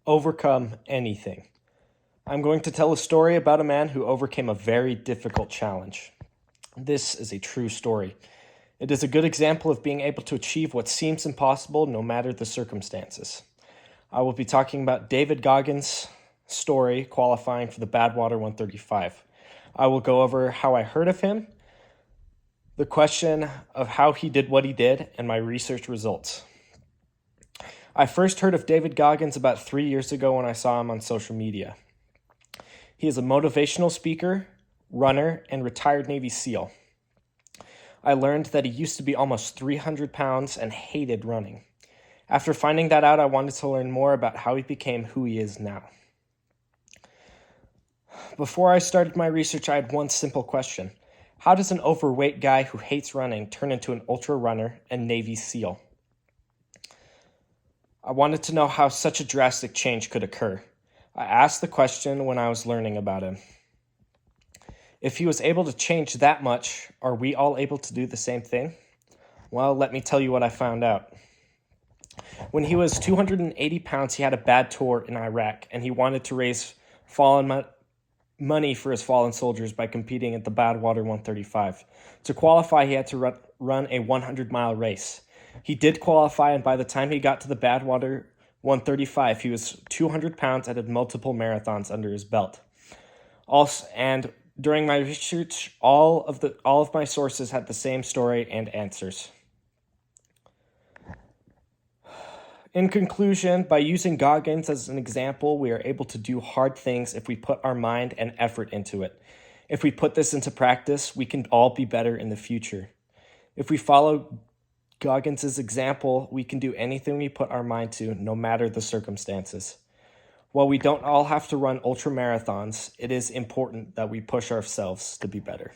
Overcome anything. I'm going to tell a story about a man who overcame a very difficult challenge. This is a true story. It is a good example of being able to achieve what seems impossible no matter the circumstances. I will be talking about David Goggins' story qualifying for the Badwater 135. I will go over how I heard of him, the question of how he did what he did, and my research results. I first heard of David Goggins about 3 years ago when I saw him on social media. He is a motivational speaker, runner, and retired Navy SEAL. I learned that he used to be almost 300 pounds and hated running. After finding that out, I wanted to learn more about how he became who he is now. Before I started my research, I had one simple question. How does an overweight guy who hates running turn into an ultra runner and Navy SEAL? I wanted to know how such a drastic change could occur. I asked the question when I was learning about him. If he was able to change that much, are we all able to do the same thing? Well, let me tell you what I found out. When he was 280 pounds, he had a bad tour in Iraq, and he wanted to raise money for his fallen soldiers by competing at the Badwater 135. To qualify, he had to run a 100-mile race. He did qualify, and by the time he got to the Badwater 135, he was 200 pounds and had multiple marathons under his belt. During my research, all of my sources had the same story and answers. In conclusion, by using Goggins as an example, we are able to do hard things if we put our mind and effort into it. If we put this into practice, we can all be better in the future. If we follow Goggins' example, we can do anything we put our mind to, no matter the circumstances. While we don't all have to run ultra marathons, it is important that we push ourselves to be better.